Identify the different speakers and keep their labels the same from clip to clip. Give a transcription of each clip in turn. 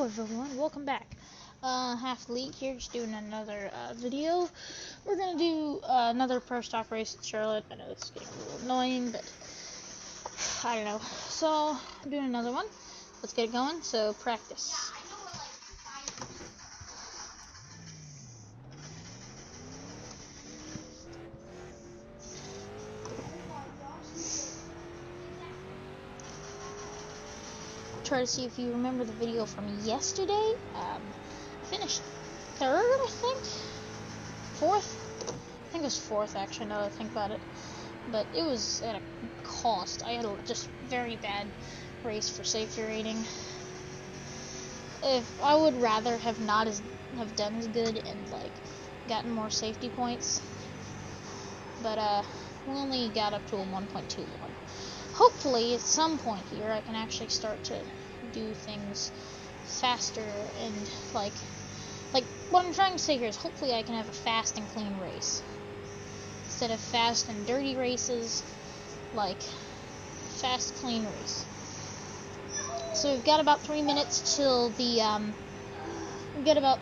Speaker 1: Hello everyone, welcome back. Half League here, just doing another video. We're gonna do another pro stock race in Charlotte. I know it's getting a little annoying, but I don't know. So, I'm doing another one. Let's get it going. So, practice. Try to see if you remember the video from yesterday. Finished third, I think. Fourth? I think it was fourth, actually, now that I think about it. But it was at a cost. I had a just very bad race for safety rating. If I would rather have not have done as good and like gotten more safety points. But we only got up to a 1.21. Hopefully, at some point here, I can actually start to do things faster and like what I'm trying to say here is hopefully I can have a fast and clean race instead of fast and dirty races. Like fast, clean race. So we've got about 3 minutes till the we've got about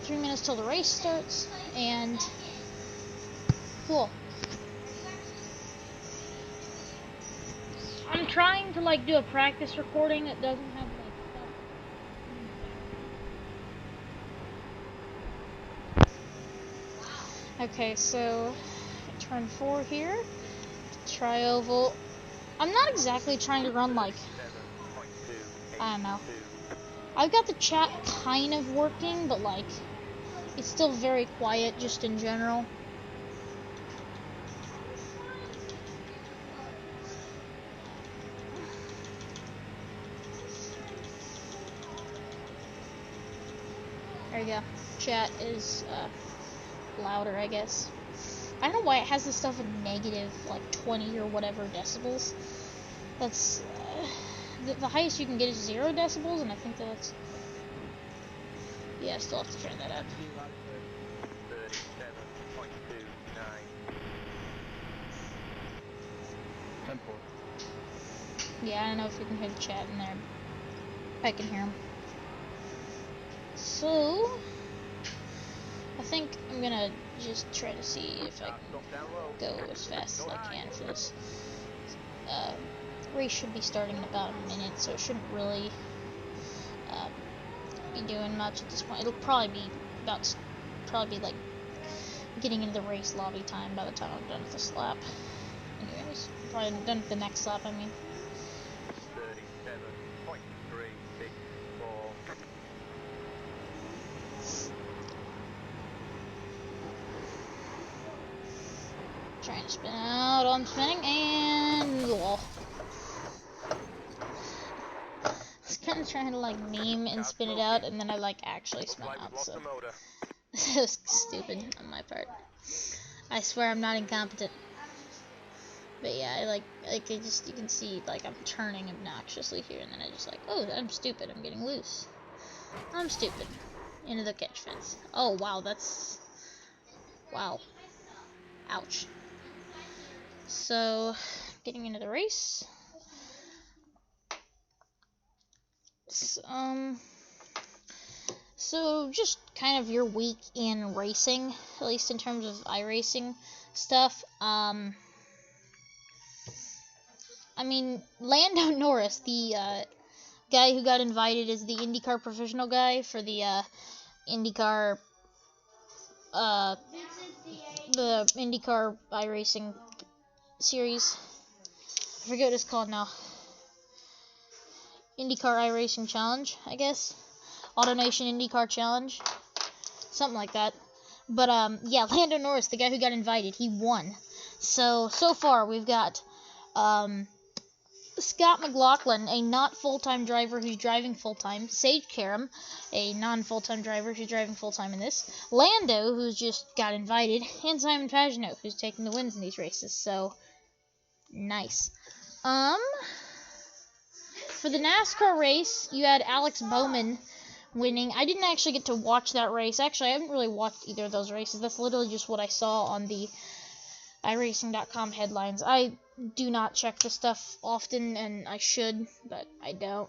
Speaker 1: 3 minutes till the race starts, and cool. I'm trying to like do a practice recording that doesn't have like stuff. Okay, so turn 4 here. Tri-oval. I'm not exactly trying to run like, I don't know. I've got the chat kind of working, but like it's still very quiet just in general. There you go. Chat is louder, I guess. I don't know why it has this stuff in negative, like 20 or whatever decibels. That's the highest you can get is 0 decibels, and I think that's, yeah, I still have to turn that up.
Speaker 2: 37.29.
Speaker 1: Yeah, I don't know if you can hear the chat in there. I can hear them. So, I think I'm gonna just try to see if I can go as fast as I can for this. Race should be starting in about a minute, so it shouldn't really be doing much at this point. It'll probably be like getting into the race lobby time by the time I'm done with this lap. Anyways, probably done with the next lap, I mean.
Speaker 2: 37.364.
Speaker 1: Trying to spin out on spinning, and wall. I was kind of trying to like meme and spin it out, and then I like actually spun out, so this is stupid on my part. I swear I'm not incompetent. But yeah, I like it just, you can see like I'm turning obnoxiously here, and then I just like, oh, I'm stupid, I'm getting loose. I'm stupid. Into the catch fence. Oh wow, that's, wow. Ouch. So, getting into the race. So just kind of your week in racing, at least in terms of iRacing stuff. I mean, Lando Norris, the guy who got invited as the IndyCar professional guy for the IndyCar iRacing series. I forget what it's called now. IndyCar iRacing Challenge, I guess. AutoNation IndyCar Challenge. Something like that. But, yeah, Lando Norris, the guy who got invited, he won. So far, we've got, Scott McLaughlin, a not full-time driver who's driving full-time. Sage Karam, a non-full-time driver who's driving full-time in this. Lando, who's just got invited. And Simon Pagenaud, who's taking the wins in these races. So, nice. For the NASCAR race, you had Alex Bowman winning. I didn't actually get to watch that race. Actually, I haven't really watched either of those races. That's literally just what I saw on the iRacing.com headlines. I do not check this stuff often, and I should, but I don't.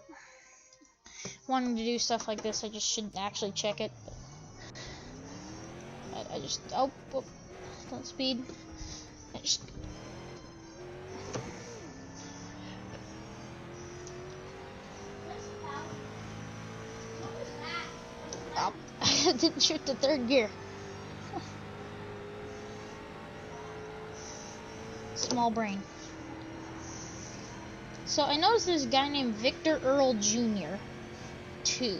Speaker 1: wanting to do stuff like this, I just should actually check it. I just, oh, don't speed. I just, oh, I didn't shoot the third gear. Small brain. So I noticed there's a guy named Victor Earl Jr. too,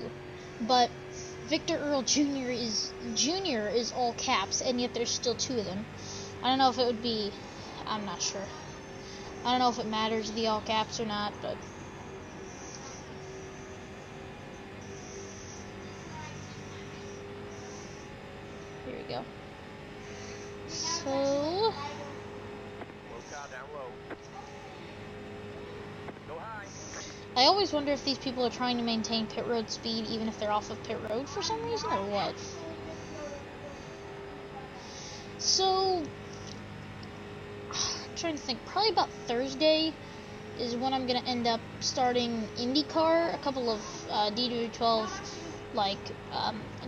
Speaker 1: but Victor Earl Jr. is all caps, and yet there's still 2 of them. I don't know if it would be, I'm not sure. I don't know if it matters the all caps or not, but here we go. So I always wonder if these people are trying to maintain pit road speed even if they're off of pit road for some reason, or what. So, I'm trying to think, probably about Thursday is when I'm going to end up starting IndyCar, a couple of D212, like,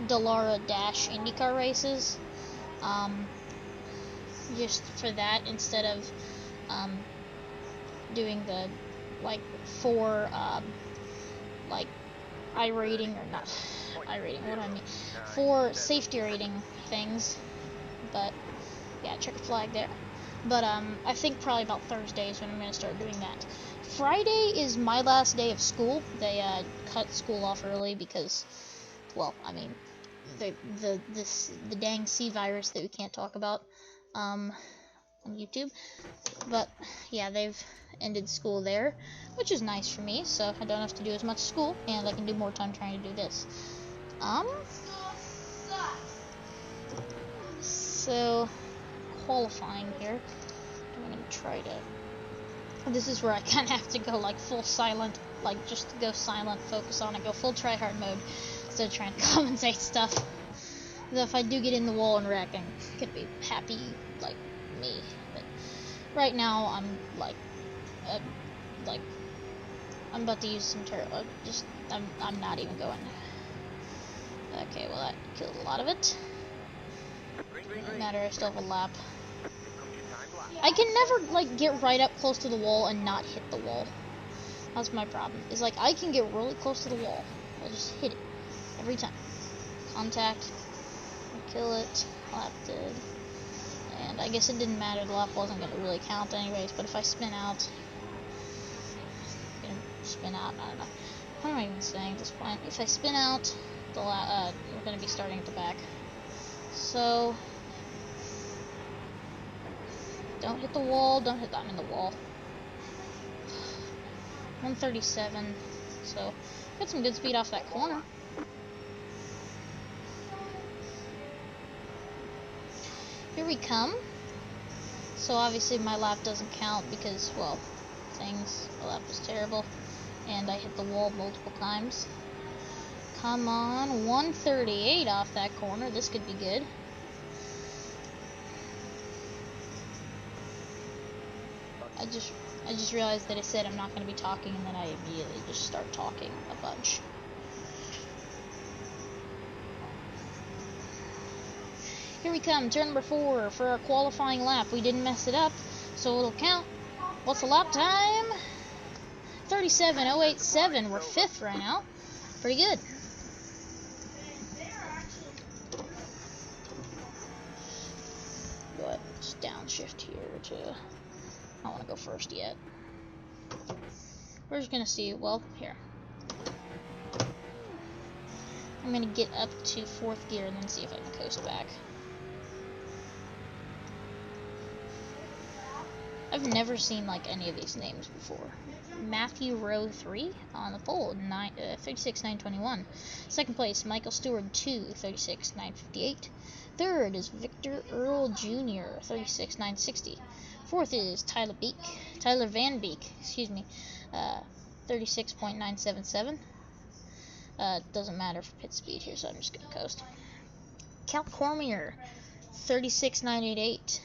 Speaker 1: Dallara Dash IndyCar races, just for that, instead of, doing the, like, 4, like, iRating, or not iRating, what do I mean, 4 safety rating things, but, yeah, check a flag there. But, I think probably about Thursday is when I'm going to start doing that. Friday is my last day of school. They, cut school off early because, well, I mean, the dang C virus that we can't talk about, on YouTube. But, yeah, they've ended school there, which is nice for me, so I don't have to do as much school, and I can do more time trying to do this. So, qualifying here. I'm gonna try to... This is where I kind of have to go, like, full silent, like, just go silent, focus on it, go full tryhard mode, instead of trying to commentate stuff. Though if I do get in the wall and wreck, I'm gonna be happy, like, me. But right now, I'm, like, I'm about to use some turbo. I'm not even going. Okay, well, that killed a lot of it. Doesn't matter, I still have a lap. I can never, like, get right up close to the wall and not hit the wall. That's my problem. Is, like, I can get really close to the wall. I just hit it. Every time. Contact. Kill it. Lap did. And I guess it didn't matter. The lap wasn't going to really count anyways. But if I spin out... I don't know. What am I even saying at this point? If I spin out, we're going to be starting at the back. So... Don't hit the wall, don't hit that. I'm in the wall. 137, so got some good speed off that corner. Here we come. So obviously my lap doesn't count because, well, my lap was terrible, and I hit the wall multiple times. Come on, 138 off that corner. This could be good. I just realized that I said I'm not going to be talking, and then I immediately just start talking a bunch. Here we come, turn number 4 for our qualifying lap. We didn't mess it up, so it'll count. What's the lap time? 37.087. We're 5th right now. Pretty good. Go ahead, just downshift here to... I don't want to go first yet. We're just going to see, well, here. I'm going to get up to 4th gear and then see if I can coast back. I've never seen, like, any of these names before. Matthew Rowe 3 on the pole, 36.921. 2nd place, Michael Stewart 2, 36.958. 3rd is Victor Earl Jr., 36.960. 4th is Tyler Van Beek, 36.977. Doesn't matter for pit speed here, so I'm just gonna coast. Cal Cormier, 36.988.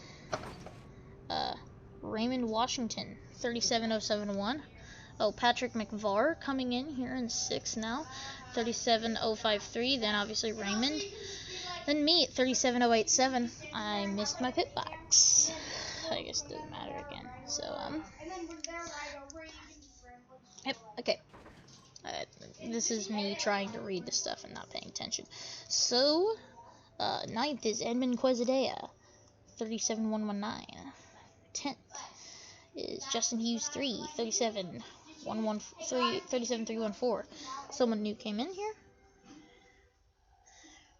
Speaker 1: Raymond Washington, 37.071. Oh, Patrick McVar coming in here in 6th now, 37.053. Then obviously Raymond. Then me at 37.087. I missed my pit box. I guess it doesn't matter again. So, yep, okay. This is me trying to read the stuff and not paying attention. So, 9th is Edmund Quesadilla, 37.119. 10th is Justin Hughes 3, 37.314. Someone new came in here.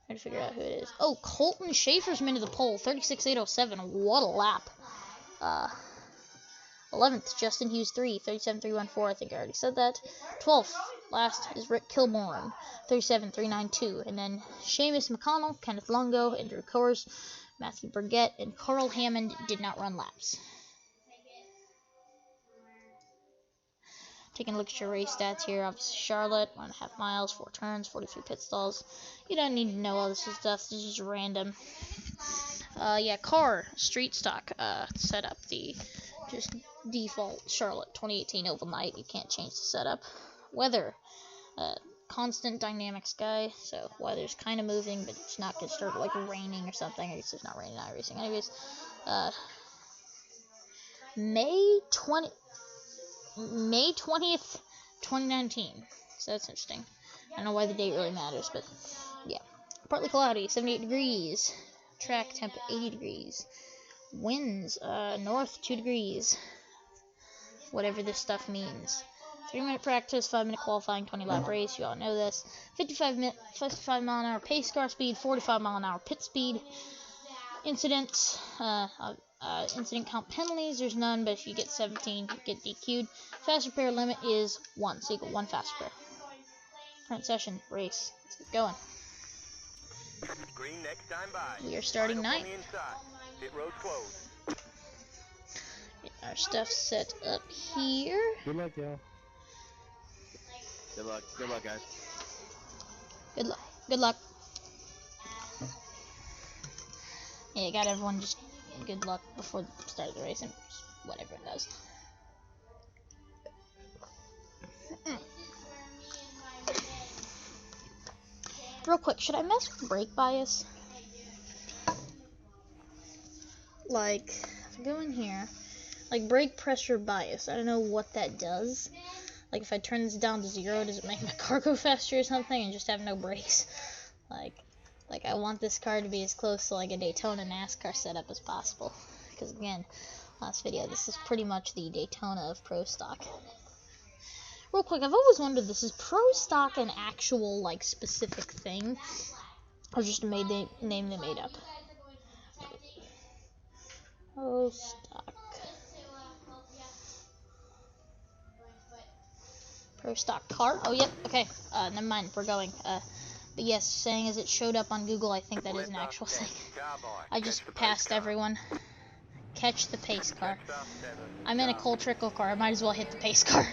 Speaker 1: Trying to figure out who it is. Oh, Colton Schaefer's been to the pole, 36.807. What a lap. 11th, Justin Hughes 3, 37.314. I think I already said that. 12th, last is Rick Kilborn, 37.392. And then Seamus McConnell, Kenneth Longo, Andrew Coors, Matthew Burgett, and Carl Hammond did not run laps. Taking a look at your race stats here. Obviously, Charlotte, 1.5 miles, 4 turns, 43 pit stalls. You don't need to know all this stuff. This is just random. Yeah, car, street stock, setup, the just default Charlotte 2018 Oval Night. You can't change the setup. Weather, constant dynamic sky, so weather's kind of moving, but it's not going to start like raining or something. I guess it's not raining in iRacing. Anyways, May 20th, 2019. So that's interesting. I don't know why the date really matters, but yeah. Partly cloudy, 78 degrees. Track temp 80 degrees. Winds, north 2 degrees. Whatever this stuff means. 3-minute practice, 5-minute qualifying, 20-lap race. You all know this. 55 mile an hour pace car speed, 45 mile an hour pit speed. Incidents, incident count penalties, there's none, but if you get 17, you get DQ'd. Fast repair limit is 1, so you get 1 fast repair. Current session, race. Let's get going.
Speaker 2: Green next time by.
Speaker 1: We are starting 9th.
Speaker 2: Pit road closed.
Speaker 1: Get our stuff set up here.
Speaker 3: Good luck, y'all. Good luck. Good luck, guys.
Speaker 1: Good luck. Good luck. Yeah, got everyone just good luck before the start of the race and whatever it does. Real quick, should I mess with brake bias? Like, if I go in here, like brake pressure bias, I don't know what that does. Like, if I turn this down to 0, does it make my car go faster or something and just have no brakes? Like I want this car to be as close to like a Daytona NASCAR setup as possible. Because again, last video, this is pretty much the Daytona of Pro Stock. Real quick, I've always wondered, this is Pro Stock an actual like specific thing, or just a name they made up? Pro Stock. Pro Stock car. Oh yep. Okay. Never mind. We're going. But yes, saying as it showed up on Google, I think that is an actual thing. I just passed everyone. Catch the pace car. I'm in a Cole Trickle car. I might as well hit the pace car.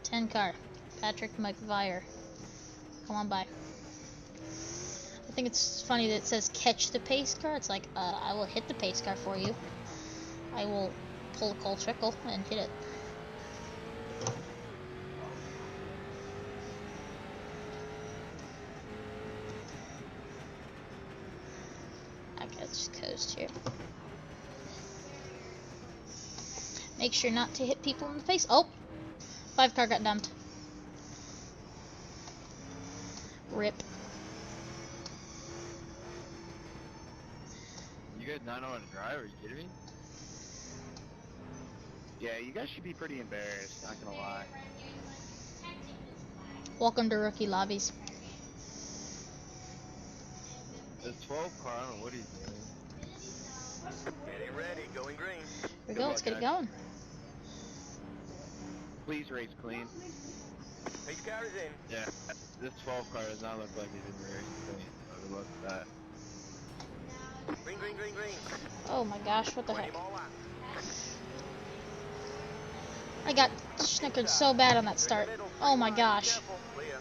Speaker 1: 10 car. Patrick McVire. Come on by. I think it's funny that it says catch the pace car. It's like, I will hit the pace car for you. I will pull a Cole Trickle and hit it. Let's just coast here. Make sure not to hit people in the face. Oh! 5 car got dumped. Rip.
Speaker 3: You guys not know how to drive? Are you kidding me? Yeah, you guys should be pretty embarrassed, not gonna lie.
Speaker 1: Welcome to rookie lobbies.
Speaker 3: The 12 car, I don't know what he's doing.
Speaker 2: Getting ready, going green.
Speaker 1: Here we go, let's get it going.
Speaker 3: Please race clean.
Speaker 2: Pace car is in.
Speaker 3: Yeah, this 12 car does not look like he didn't race clean. Good luck with that.
Speaker 2: Green, green, green, green.
Speaker 1: Oh my gosh, what the heck?
Speaker 2: 20 ball lap.
Speaker 1: I got snickered so bad on that start. Oh my gosh.
Speaker 2: Careful, clear.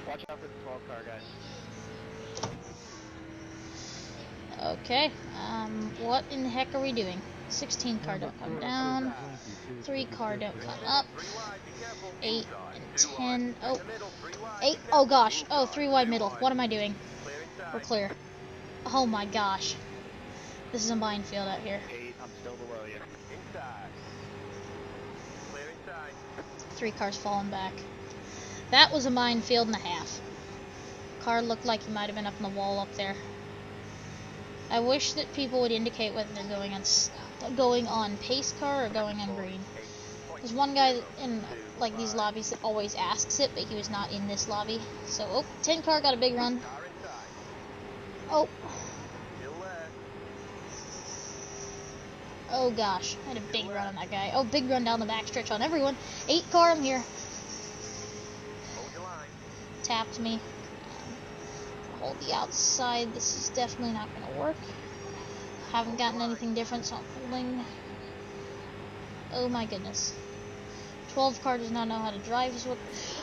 Speaker 3: Watch out for the 12 car, guys.
Speaker 1: Okay, what in the heck are we doing? 16 car don't come down. 3 car don't come up. 8 and 10. Oh, 8. Oh gosh. Oh, 3 wide middle. What am I doing? We're clear. Oh my gosh. This is a minefield out here.
Speaker 3: 8, I'm still below you.
Speaker 1: 3 cars falling back. That was a minefield and a half. Car looked like he might have been up on the wall up there. I wish that people would indicate whether they're going on pace car or going on green. There's one guy in like these lobbies that always asks it, but he was not in this lobby. So, oh, 10 car got a big run. Oh. Oh gosh, I had a big run on that guy. Oh, big run down the backstretch on everyone. 8 car, I'm here. Tapped me. Hold the outside. This is definitely not going to work. Haven't gotten anything different, so I'm holding. Oh my goodness. 12 car does not know how to drive. Is what?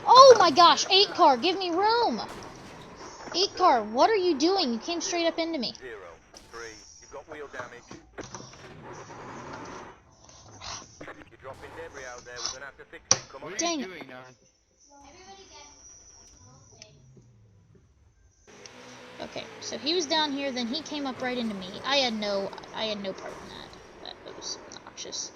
Speaker 1: Oh my gosh! 8 car, give me room! 8 car, what are you doing? You came straight up into me.
Speaker 2: 0, 3. You've got wheel damage. You're dropping debris out there. We're gonna have to fix it. Come on.
Speaker 3: What are
Speaker 1: Dang
Speaker 3: you
Speaker 1: it.
Speaker 3: doing, Nan?
Speaker 1: Okay, so he was down here, then he came up right into me. I had no part in that. That was obnoxious.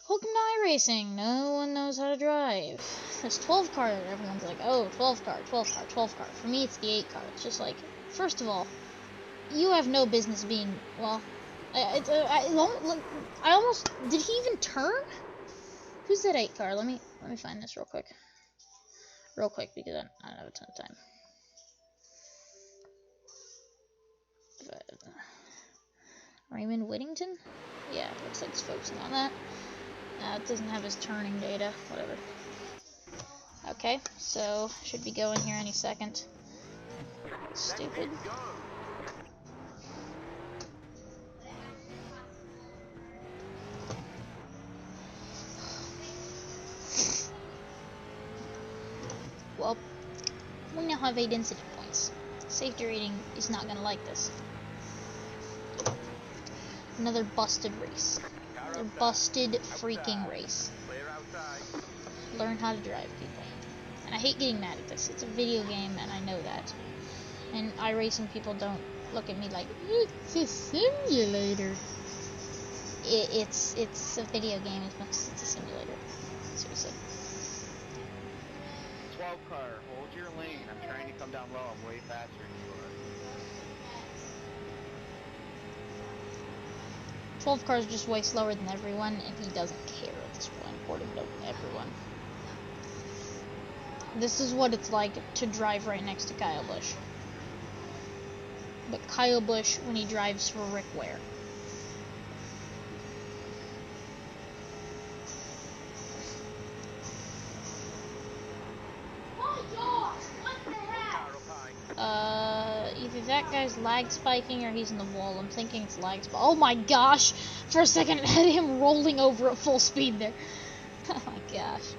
Speaker 1: Welcome to iRacing. No one knows how to drive. This 12 car, everyone's like, oh, 12 car, 12 car, 12 car. For me, it's the 8 car. It's just like, first of all, you have no business being, well, I almost, did he even turn? Who's that 8 car? Let me find this real quick. Real quick, because I don't have a ton of time. Raymond Whittington? Yeah, looks like it's focusing on that. It doesn't have his turning data, whatever. Okay, so should be going here any second. Stupid. Well, we now have 8 incident points. Safety rating is not gonna like this. Another busted race. Another busted freaking race. Learn how to drive, people. And I hate getting mad at this. It's a video game, and I know that. And iRacing people don't look at me like, it's a simulator. It's a video game as much as it's a simulator. Seriously.
Speaker 3: 12 car, hold your lane. I'm trying to come down low. I'm way faster than you are.
Speaker 1: 12 cars just way slower than everyone, and he doesn't care at this point, according to everyone. This is what it's like to drive right next to Kyle Busch. But Kyle Busch when he drives for Rick Ware. Either that guy's lag spiking or he's in the wall. I'm thinking it's lag spike. Oh my gosh! For a second I had him rolling over at full speed there. Oh my gosh.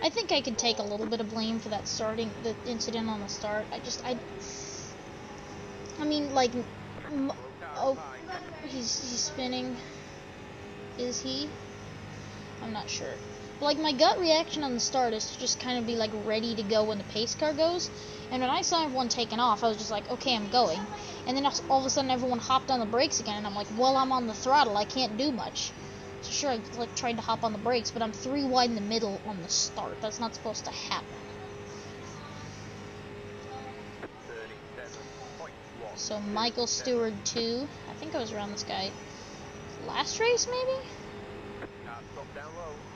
Speaker 1: I think I could take a little bit of blame for that the incident on the start. I mean, like, oh, he's spinning. Is he? I'm not sure. But, like, my gut reaction on the start is to just kind of be, like, ready to go when the pace car goes. And when I saw everyone taking off, I was just like, okay, I'm going. And then all of a sudden everyone hopped on the brakes again, and I'm like, well, I'm on the throttle, I can't do much. So sure, I like tried to hop on the brakes, but I'm 3 wide in the middle on the start. That's not supposed to happen. So Michael Stewart 2. I think I was around this guy last race, maybe?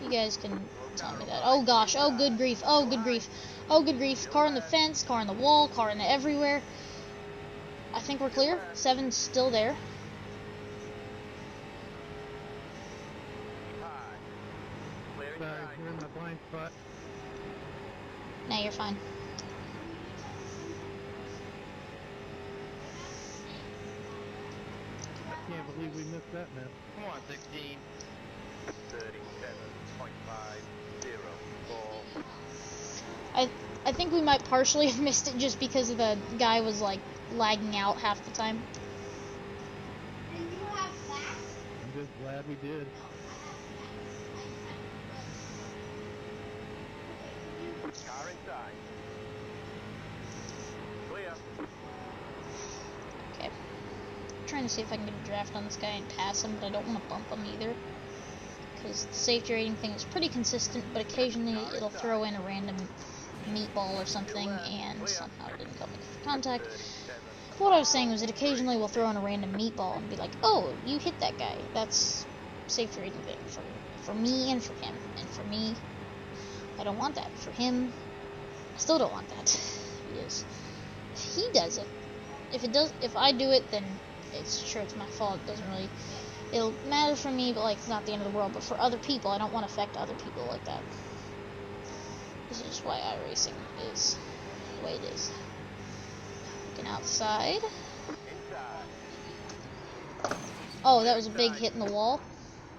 Speaker 1: You guys can tell me that. Oh gosh, oh good grief, oh good grief, oh good grief. Car on the fence, car on the wall, car in the everywhere. I think we're clear. 7's still there.
Speaker 4: Sorry, you're in my blind spot.
Speaker 1: Nah, you're fine.
Speaker 4: I can't believe we missed that, man.
Speaker 3: Come on, 16.
Speaker 2: 37.50.
Speaker 1: I think we might partially have missed it just because the guy was like lagging out half the time.
Speaker 4: just glad we did.
Speaker 2: Car inside. Clear.
Speaker 1: Okay. Trying to see if I can get a draft on this guy and pass him, but I don't want to bump him either. Because the safety rating thing is pretty consistent, but occasionally it'll throw in a random meatball or something, and somehow it didn't come into contact. What I was saying was it occasionally will throw in a random meatball and be like, oh, you hit that guy. That's safety rating thing for me and for him. And for me, I don't want that. For him, I still don't want that. Because if he does it, if I do it, then it's sure it's my fault. It doesn't really, it'll matter for me, but like it's not the end of the world. But for other people, I don't want to affect other people like that. This is just why iRacing is the way it is. Looking outside. Oh, that was a big hit in the wall.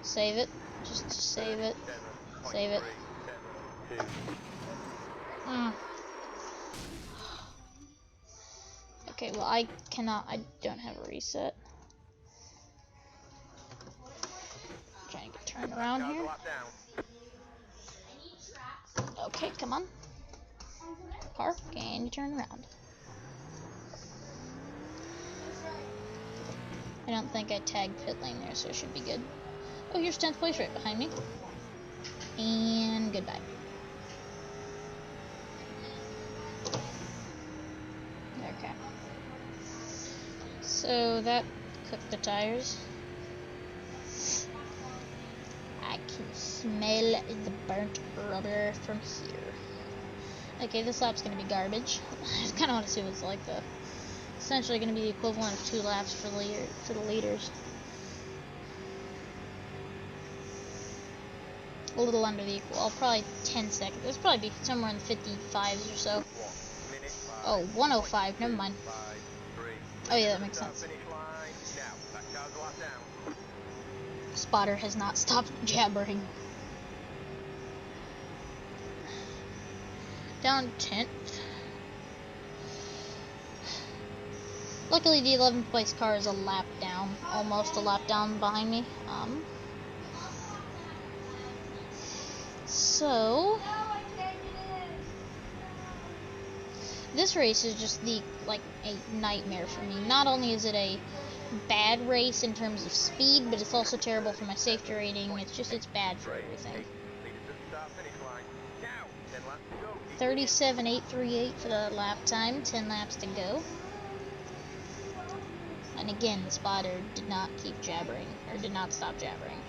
Speaker 1: Save it. Just save it. Save it. Okay, well I don't have a reset. Trying to get turned around here. Okay, come on. Car, can you turn around? I don't think I tagged pit lane there, so it should be good. Oh, here's 10th place right behind me. And goodbye. Okay. So that cooked the tires. I can smell the burnt rubber from here. Okay, this lap's gonna be garbage. I just kinda wanna see what it's like though. Essentially gonna be the equivalent of 2 laps for the leaders. A little under the equal, probably 10 seconds. It's probably be somewhere in the 55s or so. Oh, 105, never mind. Oh yeah, that makes sense. Spotter has not stopped jabbering. Down 10th. Luckily the 11th place car is a lap down, almost a lap down behind me. So this race is just like a nightmare for me. Not only is it a bad race in terms of speed, but it's also terrible for my safety rating. It's bad for everything. 37.838 for the lap time, 10 laps to go. And again, the spotter did not keep jabbering, or did not stop jabbering.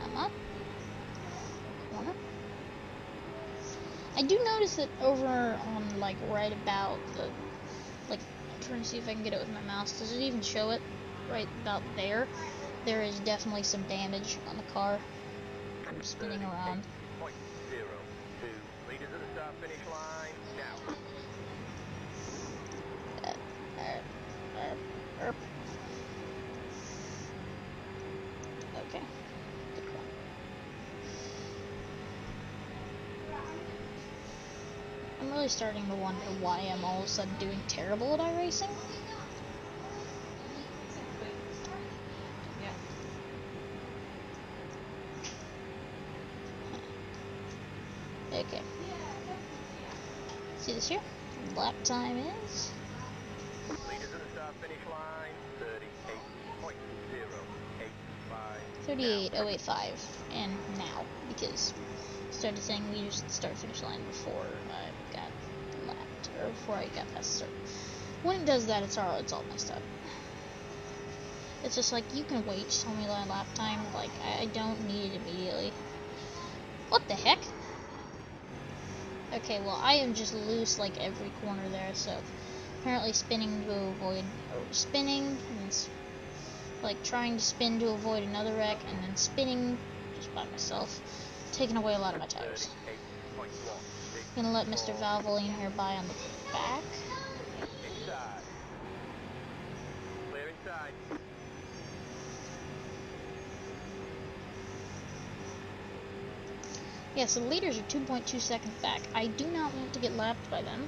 Speaker 1: Come on. Corner. I do notice that over on, like, right about the, like, I'm trying to see if I can get it with my mouse. Does it even show it? Right about there. There is definitely some damage on the car from spinning around.
Speaker 2: Leaders at the start finish line now.
Speaker 1: Okay. Good one. I'm really starting to wonder why I'm all of a sudden doing terrible at iRacing. Okay. See this here? Lap time is
Speaker 2: Leaders at the start finish line
Speaker 1: 38.085. And now, because I started saying leaders at the start finish line before I got lapped, or before I got past the start. When it does that, it's all messed up. It's just like, you can wait, just tell me my lap time. Like, I don't need it immediately. What the heck? Okay, well, I am just loose like every corner there, so apparently spinning to avoid, or spinning, and like trying to spin to avoid another wreck, and then spinning just by myself, taking away a lot of my tires. Gonna let Mr. Valvoline here by on the back.
Speaker 2: inside. Clear inside.
Speaker 1: Yeah, so the leaders are 2.2 seconds back. I do not want to get lapped by them.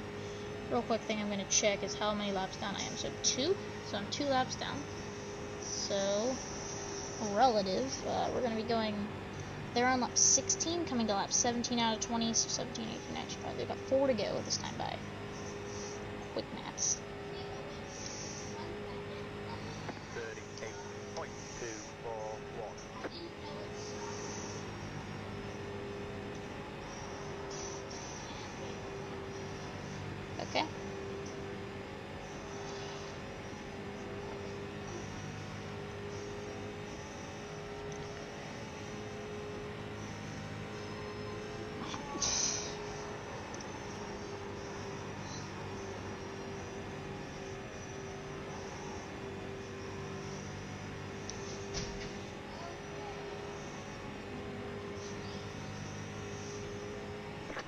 Speaker 1: Real quick thing I'm going to check is how many laps down I am. So 2. So I'm 2 laps down. So, relative, we're going to be going... They're on lap 16, coming to lap 17 out of 20, so 17, 18, 19, 5. They've got 4 to go this time by. Quick maths.
Speaker 2: 38.241.
Speaker 1: Okay.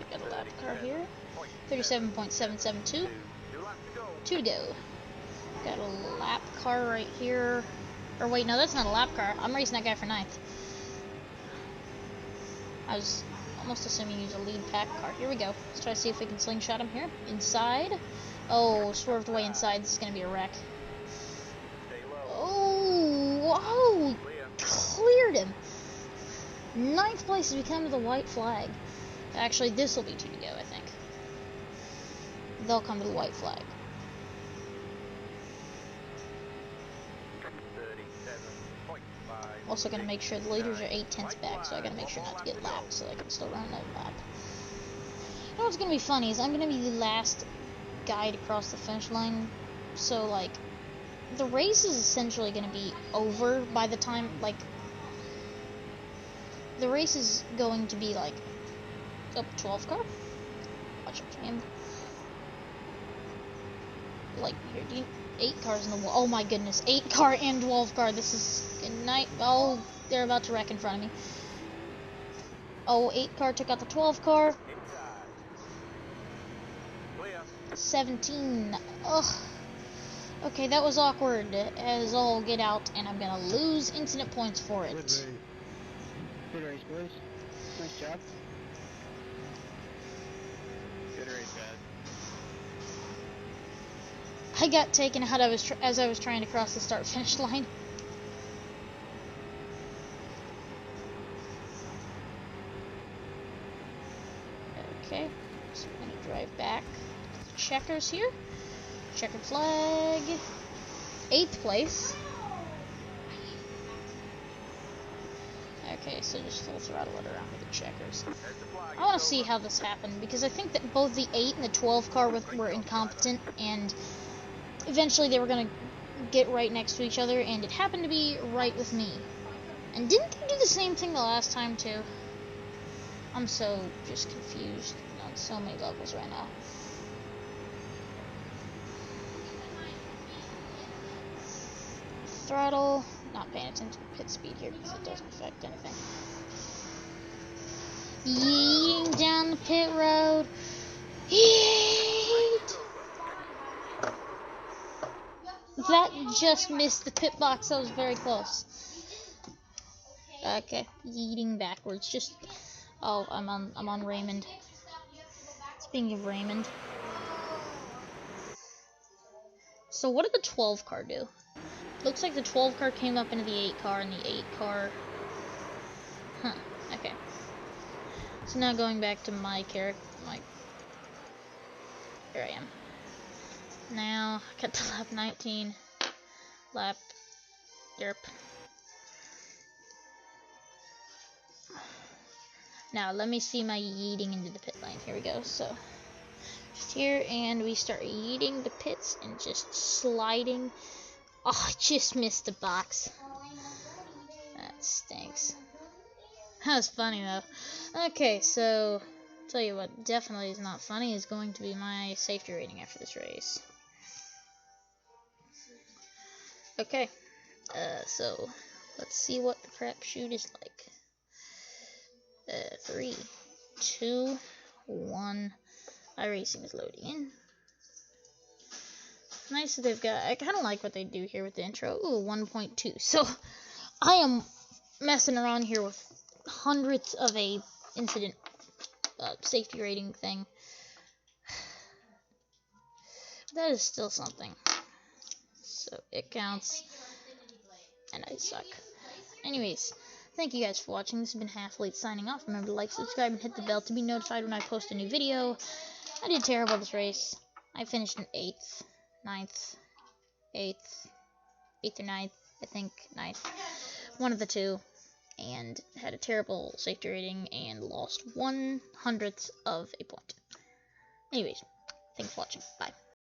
Speaker 1: Got a lap car here. 37.772. 2 to go. Got a lap car right here. Or wait, no, that's not a lap car. I'm racing that guy for 9th. I was almost assuming he's a lead pack car. Here we go. Let's try to see if we can slingshot him here. Inside. Oh, swerved away inside. This is going to be a wreck. Oh, cleared him. 9th place has become the white flag. Actually, this will be 2 to go, I think. They'll come to the white flag.
Speaker 2: 37.5.
Speaker 1: Also gonna make sure the leaders are 8/10 back, so I gotta make sure not to get lapped, so I can still run another lap. You know what's gonna be funny is I'm gonna be the last guy to cross the finish line, so like the race is essentially gonna be over by the time the race is going to be like 12 car. Watch out for him. Like here, 8 cars in the wall. Oh my goodness, 8 car and 12 car. This is good night. Oh, they're about to wreck in front of me. Oh, 8 car took out the 12 car. 17. Ugh. Okay, that was awkward as all get out, and I'm gonna lose incident points for it.
Speaker 4: Good race.
Speaker 3: Good race, boys. Nice job. Good race, guys.
Speaker 1: I got taken out as I was trying to cross the start-finish line. Okay, so we're gonna drive back to the checkers here. Checkered flag. 8th place. Okay, so just full throttle it around with the checkers. I want to see how this happened, because I think that both the 8 and the 12 car were incompetent, and eventually they were going to get right next to each other, and it happened to be right with me. And didn't they do the same thing the last time, too? I'm so just confused on so many levels right now. Throttle. Not paying attention to pit speed here because it doesn't affect anything. Yeeting down the pit road. Yeet! That just missed the pit box. That was very close. Okay, yeeting backwards. Just I'm on Raymond. Speaking of Raymond. So what did the 12 car do? Looks like the 12 car came up into the 8 car, and the 8 car... Huh, okay. So now going back to my character, here I am. Now, cut to lap 19. Lap... Derp. Now, let me see my yeeting into the pit lane. Here we go, so... Just here, and we start yeeting the pits, and just sliding... Oh, I just missed the box. That stinks. That was funny, though. Okay, so, tell you what definitely is not funny is going to be my safety rating after this race. Okay, so, let's see what the crapshoot is like. 3, 2, 1. iRacing is loading in. Nice that they've got, I kind of like what they do here with the intro. Ooh, 1.2. So, I am messing around here with hundredths of a incident safety rating thing. That is still something. So it counts. And I suck. Anyways, thank you guys for watching. This has been Half-Late signing off. Remember to like, subscribe, and hit the bell to be notified when I post a new video. I did terrible this race. I finished in 8th, 9th, 8th, 8th or 9th, I think 9th. One of the two. And had a terrible safety rating and lost 1/100th of a point. Anyways, thanks for watching. Bye.